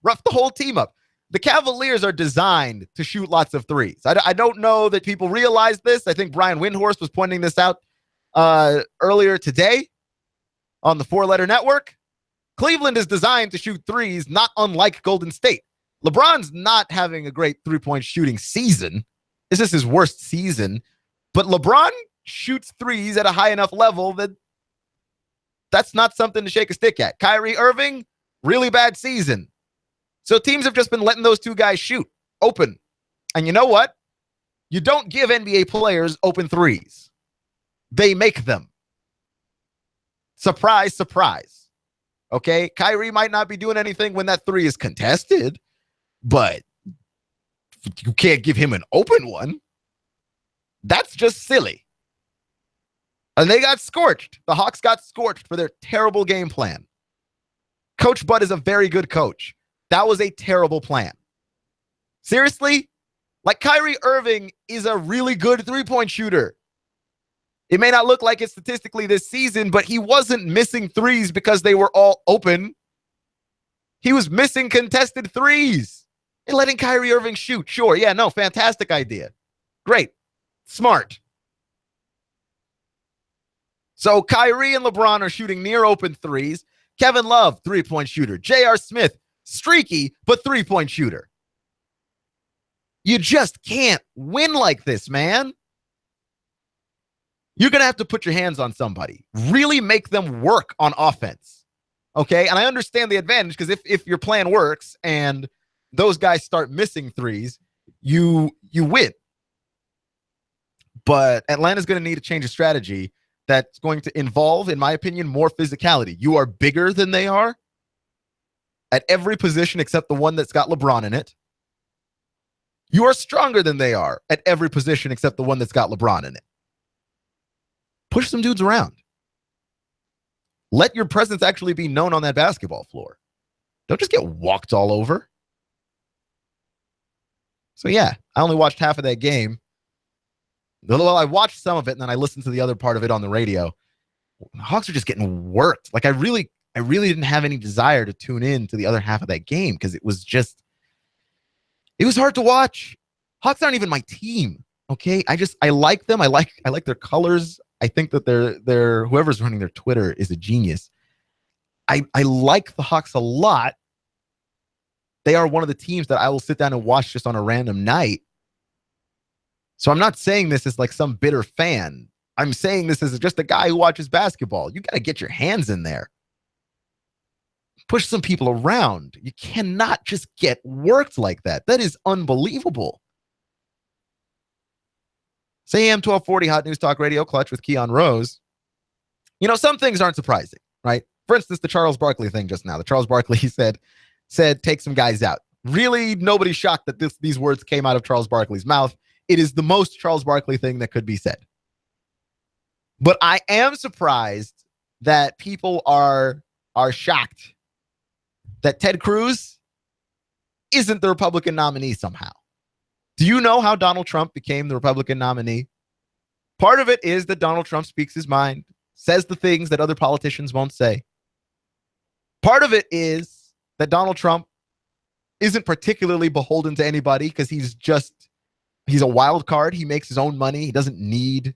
Rough the whole team up. The Cavaliers are designed to shoot lots of threes. I don't know that people realize this. I think Brian Windhorst was pointing this out earlier today on the Four Letter Network. Cleveland is designed to shoot threes, not unlike Golden State. LeBron's not having a great three-point shooting season. This is his worst season. But LeBron shoots threes at a high enough level that that's not something to shake a stick at. Kyrie Irving, really bad season. So teams have just been letting those two guys shoot open. And you know what? You don't give NBA players open threes. They make them. Surprise, surprise. Okay? Kyrie might not be doing anything when that three is contested, but you can't give him an open one. That's just silly. And they got scorched. The Hawks got scorched for their terrible game plan. Coach Bud is a very good coach. That was a terrible plan. Seriously? Like Kyrie Irving is a really good three-point shooter. It may not look like it statistically this season, but he wasn't missing threes because they were all open. He was missing contested threes. And letting Kyrie Irving shoot. Sure, yeah, no, fantastic idea. Great. Smart. So Kyrie and LeBron are shooting near open threes. Kevin Love, three-point shooter. J.R. Smith, streaky, but three-point shooter. You just can't win like this, man. You're going to have to put your hands on somebody. Really make them work on offense. Okay? And I understand the advantage because if your plan works and those guys start missing threes, you win. But Atlanta's going to need to change a strategy that's going to involve, in my opinion, more physicality. You are bigger than they are at every position except the one that's got LeBron in it. You are stronger than they are at every position except the one that's got LeBron in it. Push some dudes around. Let your presence actually be known on that basketball floor. Don't just get walked all over. So yeah, I only watched half of that game. Well, I watched some of it, and then I listened to the other part of it on the radio. The Hawks are just getting worked. Like, I really didn't have any desire to tune in to the other half of that game because it was hard to watch. Hawks aren't even my team. Okay. I like them. I like their colors. I think that they're whoever's running their Twitter is a genius. I like the Hawks a lot. They are one of the teams that I will sit down and watch just on a random night. So I'm not saying this as like some bitter fan. I'm saying this as just a guy who watches basketball. You got to get your hands in there. Push some people around. You cannot just get worked like that. That is unbelievable. It's AM 1240 Hot News Talk Radio, Clutch with Keon Rose. You know, some things aren't surprising, right? For instance, the Charles Barkley thing just now. The Charles Barkley said take some guys out. Really, nobody's shocked that these words came out of Charles Barkley's mouth. It is the most Charles Barkley thing that could be said. But I am surprised that people are shocked that Ted Cruz isn't the Republican nominee somehow. Do you know how Donald Trump became the Republican nominee? Part of it is that Donald Trump speaks his mind, says the things that other politicians won't say. Part of it is that Donald Trump isn't particularly beholden to anybody because he's a wild card. He makes his own money. He doesn't need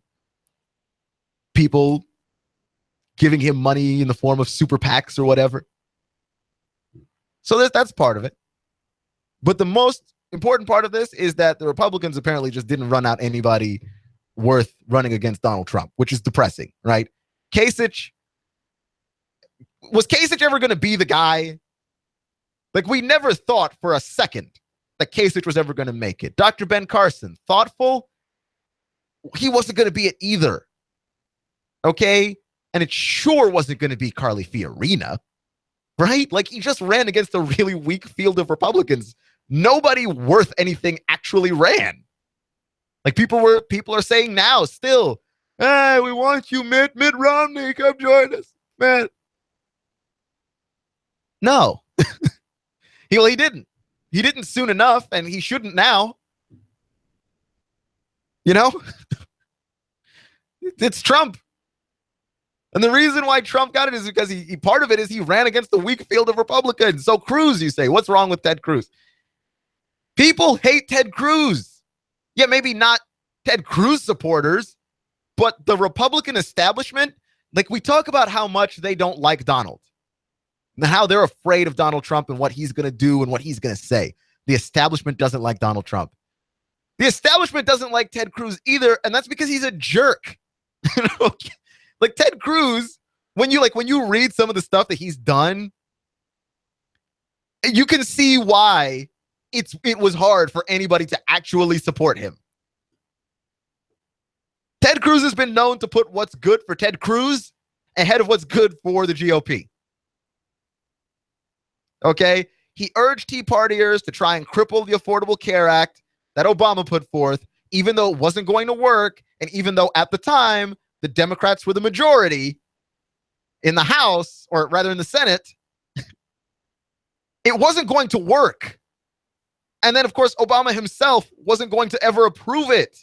people giving him money in the form of super PACs or whatever. So that's part of it. But the most important part of this is that the Republicans apparently just didn't run out anybody worth running against Donald Trump, which is depressing, right? Was Kasich ever going to be the guy? Like, we never thought for a second that Kasich was ever going to make it. Dr. Ben Carson, thoughtful. He wasn't going to be it either. Okay? And it sure wasn't going to be Carly Fiorina, right? Like, he just ran against a really weak field of Republicans. Nobody worth anything actually ran. Like, people are saying now still, hey, we want you, Mitt Romney, come join us, man. No. He didn't. He didn't soon enough, and he shouldn't now. You know? It's Trump. And the reason why Trump got it is because part of it is he ran against the weak field of Republicans. So Cruz, you say, what's wrong with Ted Cruz? People hate Ted Cruz. Yeah, maybe not Ted Cruz supporters, but the Republican establishment, like, we talk about how much they don't like Donald and how they're afraid of Donald Trump and what he's going to do and what he's going to say. The establishment doesn't like Donald Trump. The establishment doesn't like Ted Cruz either, and that's because he's a jerk. Like, Ted Cruz, when you read some of the stuff that he's done, you can see why it was hard for anybody to actually support him. Ted Cruz has been known to put what's good for Ted Cruz ahead of what's good for the GOP. Okay? He urged Tea Partiers to try and cripple the Affordable Care Act that Obama put forth, even though it wasn't going to work, and even though at the time the Democrats were the majority in the House, or rather in the Senate, it wasn't going to work. And then, of course, Obama himself wasn't going to ever approve it.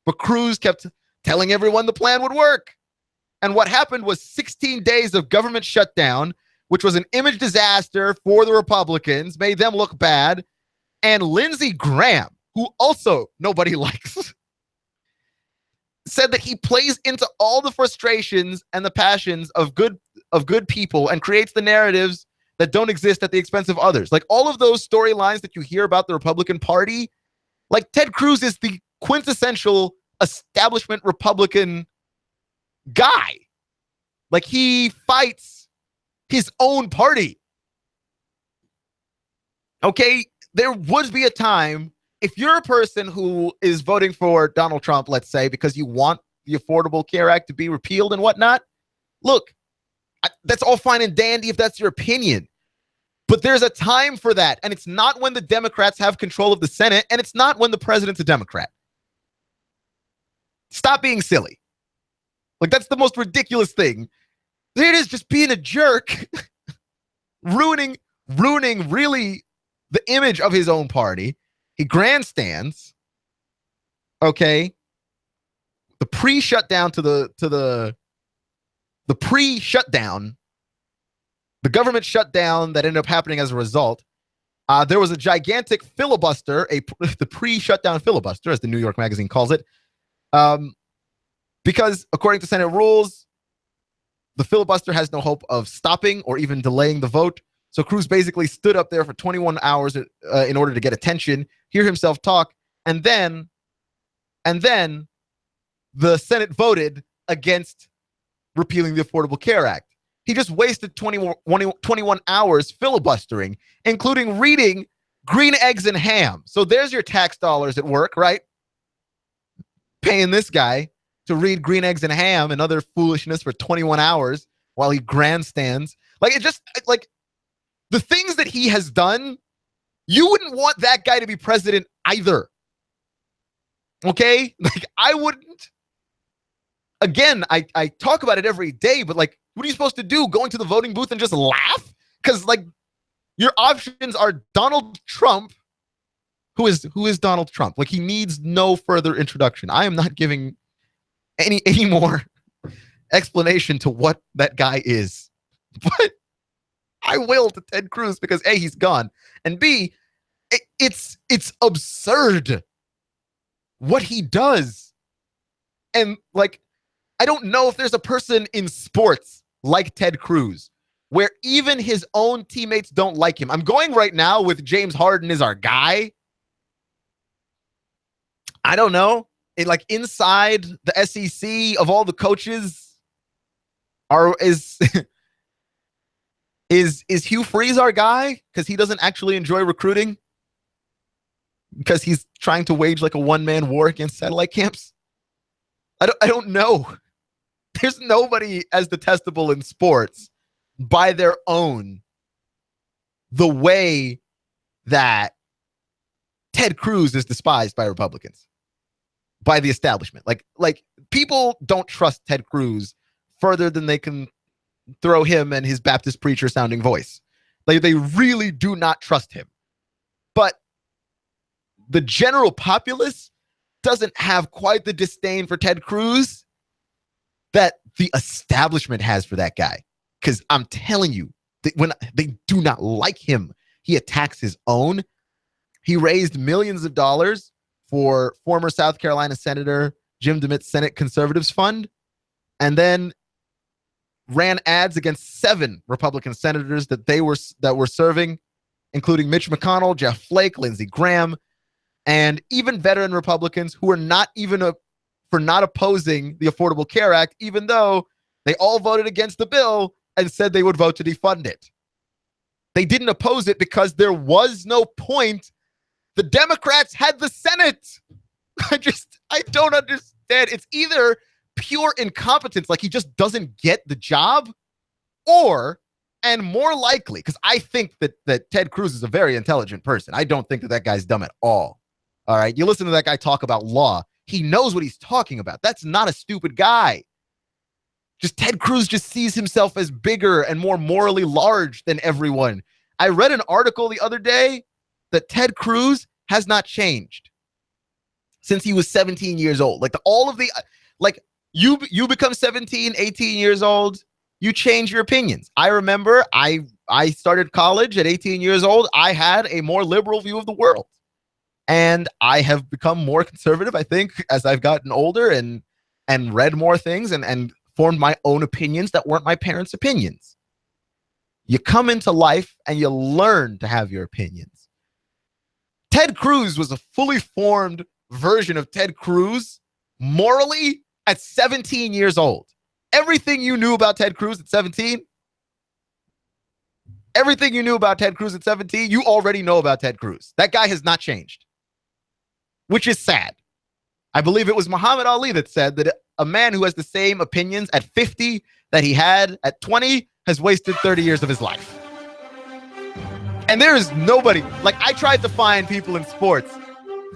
But Cruz kept telling everyone the plan would work. And what happened was 16 days of government shutdown, which was an image disaster for the Republicans, made them look bad. And Lindsey Graham, who also nobody likes, said that he plays into all the frustrations and the passions of good people and creates the narratives that don't exist at the expense of others. Like, all of those storylines that you hear about the Republican Party, like, Ted Cruz is the quintessential establishment Republican guy. Like, he fights his own party. Okay, there would be a time, if you're a person who is voting for Donald Trump, let's say, because you want the Affordable Care Act to be repealed and whatnot, look, that's all fine and dandy if that's your opinion. But there's a time for that, and it's not when the Democrats have control of the Senate, and it's not when the president's a Democrat. Stop being silly. Like, that's the most ridiculous thing. There it is, just being a jerk, ruining really the image of his own party. He grandstands, okay, the pre-shutdown the pre-shutdown, the government shutdown that ended up happening as a result, there was a gigantic filibuster, the pre-shutdown filibuster, as the New York Magazine calls it, because according to Senate rules, the filibuster has no hope of stopping or even delaying the vote. So Cruz basically stood up there for 21 hours in order to get attention, hear himself talk, and then the Senate voted against repealing the Affordable Care Act. He just wasted 21 hours filibustering, including reading Green Eggs and Ham. So there's your tax dollars at work, right? Paying this guy to read Green Eggs and Ham and other foolishness for 21 hours while he grandstands. Like, it just, like, the things that he has done, you wouldn't want that guy to be president either. Okay? Like, I wouldn't. Again, I talk about it every day, but, like, what are you supposed to do? Go into the voting booth and just laugh? Because, like, your options are Donald Trump. Who is Donald Trump? Like, he needs no further introduction. I am not giving any more explanation to what that guy is. But I will to Ted Cruz because A, he's gone, and B, it's absurd what he does. And, like, I don't know if there's a person in sports like Ted Cruz where even his own teammates don't like him. I'm going right now with James Harden is our guy. I don't know. Like, inside the SEC, of all the coaches, is Hugh Freeze our guy because he doesn't actually enjoy recruiting because he's trying to wage like a one-man war against satellite camps? I don't know. There's nobody as detestable in sports by their own the way that Ted Cruz is despised by Republicans, by the establishment. Like people don't trust Ted Cruz further than they can throw him and his Baptist preacher sounding voice. Like, they really do not trust him. But the general populace doesn't have quite the disdain for Ted Cruz that the establishment has for that guy. Because I'm telling you, when they do not like him, he attacks his own. He raised millions of dollars for former South Carolina Senator Jim DeMitt's Senate Conservatives Fund, and then ran ads against 7 Republican senators that were serving, including Mitch McConnell, Jeff Flake, Lindsey Graham, and even veteran Republicans who are not even for not opposing the Affordable Care Act, even though they all voted against the bill and said they would vote to defund it. They didn't oppose it because there was no point. The Democrats had the Senate. I don't understand. It's either pure incompetence, like he just doesn't get the job, or, and more likely, because I think that Ted Cruz is a very intelligent person. I don't think that guy's dumb at all. All right. You listen to that guy talk about law. He knows what he's talking about. That's not a stupid guy. Just Ted Cruz just sees himself as bigger and more morally large than everyone. I read an article the other day that Ted Cruz has not changed since he was 17 years old. You become 17, 18 years old, you change your opinions. I remember I started college at 18 years old. I had a more liberal view of the world. And I have become more conservative, I think, as I've gotten older and read more things and formed my own opinions that weren't my parents' opinions. You come into life and you learn to have your opinions. Ted Cruz was a fully formed version of Ted Cruz morally at 17 years old. Everything you knew about Ted Cruz at 17, you already know about Ted Cruz. That guy has not changed, which is sad. I believe it was Muhammad Ali that said that a man who has the same opinions at 50 that he had at 20 has wasted 30 years of his life. And there is nobody, like, I tried to find people in sports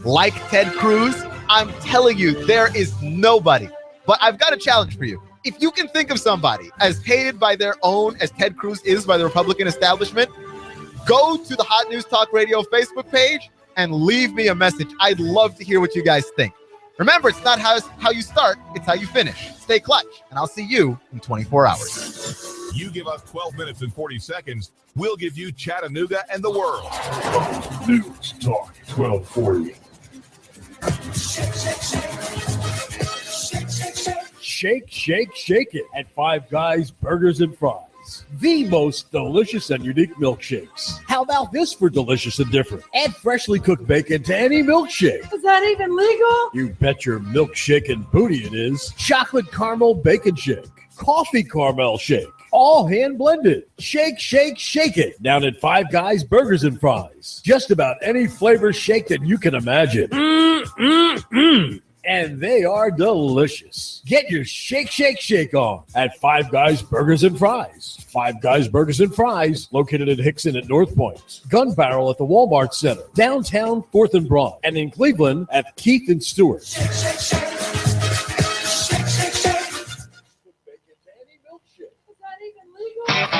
like Ted Cruz. I'm telling you, there is nobody. But I've got a challenge for you. If you can think of somebody as hated by their own as Ted Cruz is by the Republican establishment, go to the Hot News Talk Radio Facebook page and leave me a message. I'd love to hear what you guys think. Remember, it's not how you start, it's how you finish. Stay clutch, and I'll see you in 24 hours. You give us 12 minutes and 40 seconds, we'll give you Chattanooga and the world. News Talk 1240. Shake, shake, shake it at Five Guys Burgers and Fries. The most delicious and unique milkshakes. How about this for delicious and different? Add freshly cooked bacon to any milkshake. Is that even legal? You bet your milkshake and booty it is. Chocolate caramel bacon shake. Coffee caramel shake. All hand blended. Shake, shake, shake it. Down at Five Guys Burgers and Fries. Just about any flavor shake that you can imagine. And they are delicious. Get your shake, shake, shake on at Five Guys Burgers and Fries. Five Guys Burgers and Fries, located at Hickson at North Point. Gun Barrel at the Walmart Center. Downtown 4th and Broad. And in Cleveland at Keith and Stewart. Shake, shake, shake. Shake, shake, shake.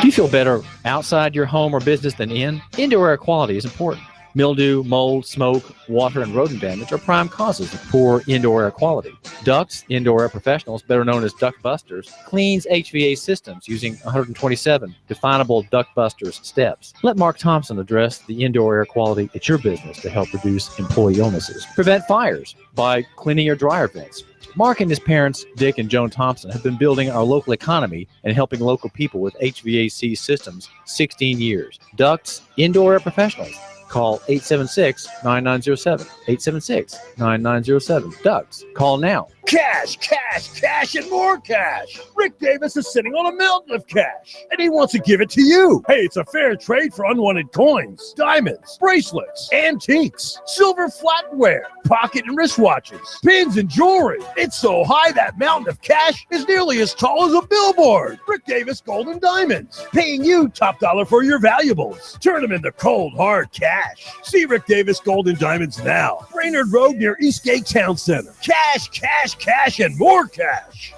Do you feel better outside your home or business than in? Indoor air quality is important. Mildew, mold, smoke, water, and rodent damage are prime causes of poor indoor air quality. Ducts, Indoor Air Professionals, better known as Duct Busters, cleans HVAC systems using 127 definable Duct Busters steps. Let Mark Thompson address the indoor air quality at your business to help reduce employee illnesses. Prevent fires by cleaning your dryer vents. Mark and his parents, Dick and Joan Thompson, have been building our local economy and helping local people with HVAC systems 16 years. Ducts, Indoor Air Professionals. Call 876-9907. 876-9907. Ducks. Call now. Cash, cash, cash, and more cash. Rick Davis is sitting on a mountain of cash, and he wants to give it to you. Hey, it's a fair trade for unwanted coins, diamonds, bracelets, antiques, silver flatware, pocket and wristwatches, pins and jewelry. It's so high that mountain of cash is nearly as tall as a billboard. Rick Davis Gold and Diamonds, paying you top dollar for your valuables. Turn them into cold, hard cash. See Rick Davis Gold and Diamonds now. Brainerd Road near Eastgate Town Center. Cash, cash, cash, and more cash.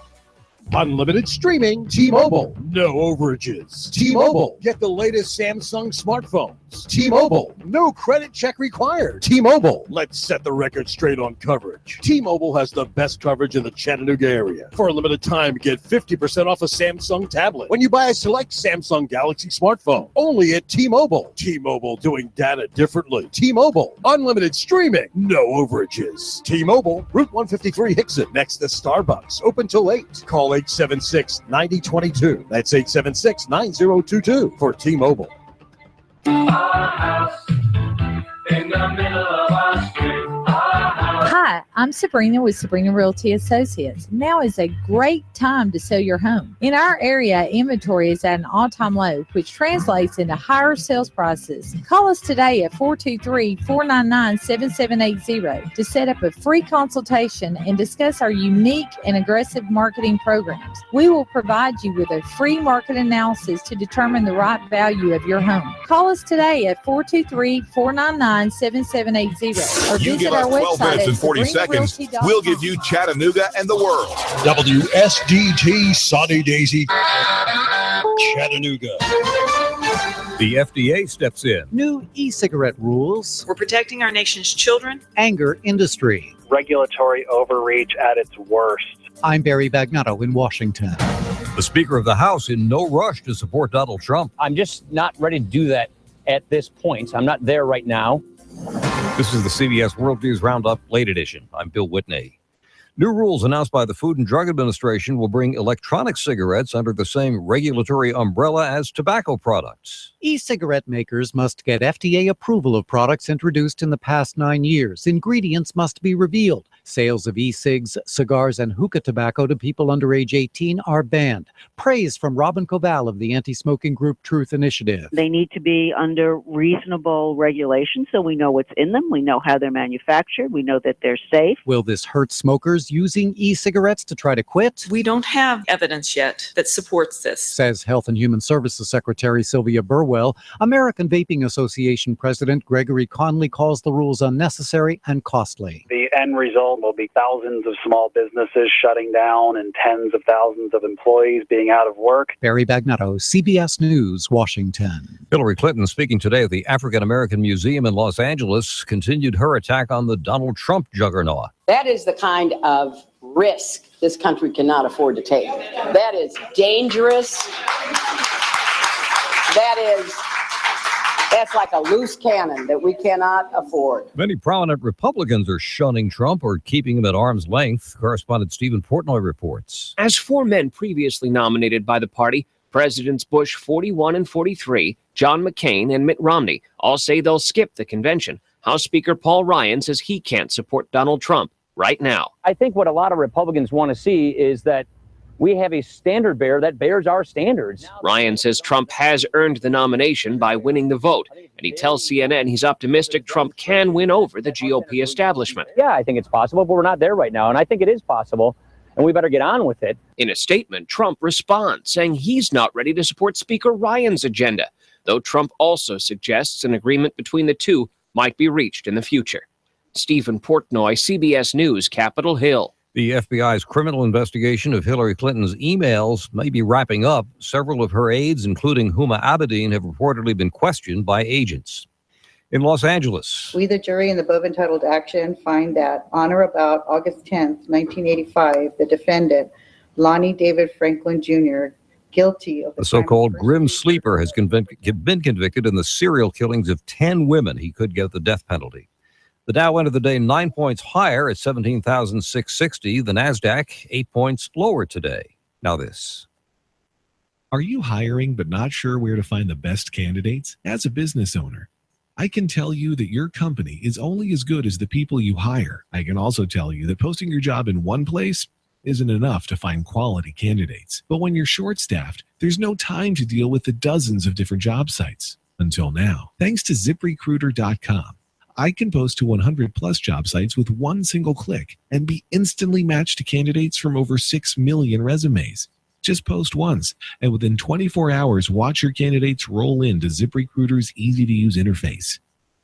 Unlimited streaming, T-Mobile. No overages. T-Mobile. Get the latest Samsung smartphones. T-Mobile. No credit check required. T-Mobile. Let's set the record straight on coverage. T-Mobile has the best coverage in the Chattanooga area. For a limited time, get 50% off a Samsung tablet when you buy a select Samsung Galaxy smartphone. Only at T-Mobile. T-Mobile, doing data differently. T-Mobile. Unlimited streaming. No overages. T-Mobile. Route 153 Hickson. Next to Starbucks. Open till 8. Call 876-9022. That's 876-9022 for T-Mobile. Our house in the middle of our street. Hi, I'm Sabrina with Sabrina Realty Associates. Now is a great time to sell your home. In our area, inventory is at an all-time low, which translates into higher sales prices. Call us today at 423-499-7780 to set up a free consultation and discuss our unique and aggressive marketing programs. We will provide you with a free market analysis to determine the right value of your home. Call us today at 423-499-7780 or visit our website at 40 seconds, we'll give you Chattanooga and the world. WSDT Sunny Daisy, Chattanooga. The FDA steps in. New e-cigarette rules. We're protecting our nation's children. Anger industry. Regulatory overreach at its worst. I'm Barry Bagnotto in Washington. The Speaker of the House in no rush to support Donald Trump. I'm just not ready to do that at this point. I'm not there right now. This is the CBS World News Roundup Late Edition. I'm Bill Whitney. New rules announced by the Food and Drug Administration will bring electronic cigarettes under the same regulatory umbrella as tobacco products. E-cigarette makers must get FDA approval of products introduced in the past 9 years. Ingredients must be revealed. Sales of e-cigs, cigars, and hookah tobacco to people under age 18 are banned. Praise from Robin Koval of the anti-smoking group Truth Initiative. They need to be under reasonable regulation so we know what's in them. We know how they're manufactured. We know that they're safe. Will this hurt smokers using e-cigarettes to try to quit? We don't have evidence yet that supports this, says Health and Human Services Secretary Sylvia Burwell. American Vaping Association President Gregory Conley calls the rules unnecessary and costly. The end result will be thousands of small businesses shutting down and tens of thousands of employees being out of work. Barry Bagnotto, CBS News, Washington. Hillary Clinton, speaking today at the African American Museum in Los Angeles, continued her attack on the Donald Trump juggernaut. That is the kind of risk this country cannot afford to take. That is dangerous. That's like a loose cannon that we cannot afford. Many prominent Republicans are shunning Trump or keeping him at arm's length. Correspondent Stephen Portnoy reports. As 4 men previously nominated by the party, Presidents Bush 41 and 43, John McCain, and Mitt Romney, all say they'll skip the convention. House Speaker Paul Ryan says he can't support Donald Trump right now. I think what a lot of Republicans want to see is that we have a standard bearer that bears our standards. Ryan says Trump has earned the nomination by winning the vote, and he tells CNN he's optimistic Trump can win over the GOP establishment. Yeah, I think it's possible, but we're not there right now, and I think it is possible, and we better get on with it. In a statement, Trump responds, saying he's not ready to support Speaker Ryan's agenda, though Trump also suggests an agreement between the two might be reached in the future. Stephen Portnoy, CBS News, Capitol Hill. The FBI's criminal investigation of Hillary Clinton's emails may be wrapping up. Several of her aides, including Huma Abedin, have reportedly been questioned by agents. In Los Angeles, we, the jury, in the above entitled action, find that on or about August 10th, 1985, the defendant, Lonnie David Franklin Jr., guilty of the so-called Grim Sleeper has been convicted in the serial killings of 10 women. He could get the death penalty. The Dow ended the day 9 points higher at 17,660. The NASDAQ 8 points lower today. Now this. Are you hiring but not sure where to find the best candidates? As a business owner, I can tell you that your company is only as good as the people you hire. I can also tell you that posting your job in one place isn't enough to find quality candidates. But when you're short-staffed, there's no time to deal with the dozens of different job sites. Until now, thanks to ZipRecruiter.com. I can post to 100 plus job sites with one single click and be instantly matched to candidates from over 6 million resumes. Just post once, and within 24 hours, watch your candidates roll into ZipRecruiter's easy-to-use interface.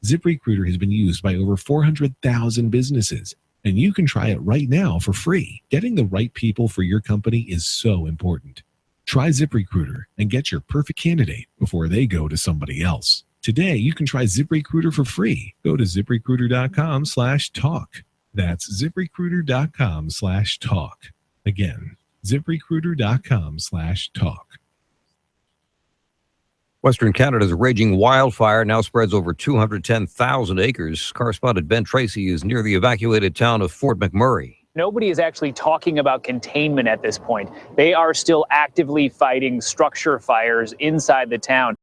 ZipRecruiter has been used by over 400,000 businesses, and you can try it right now for free. Getting the right people for your company is so important. Try ZipRecruiter and get your perfect candidate before they go to somebody else. Today, you can try ZipRecruiter for free. Go to ZipRecruiter.com/talk. That's ZipRecruiter.com/talk. Again, ZipRecruiter.com/talk. Western Canada's raging wildfire now spreads over 210,000 acres. Correspondent Ben Tracy is near the evacuated town of Fort McMurray. Nobody is actually talking about containment at this point. They are still actively fighting structure fires inside the town.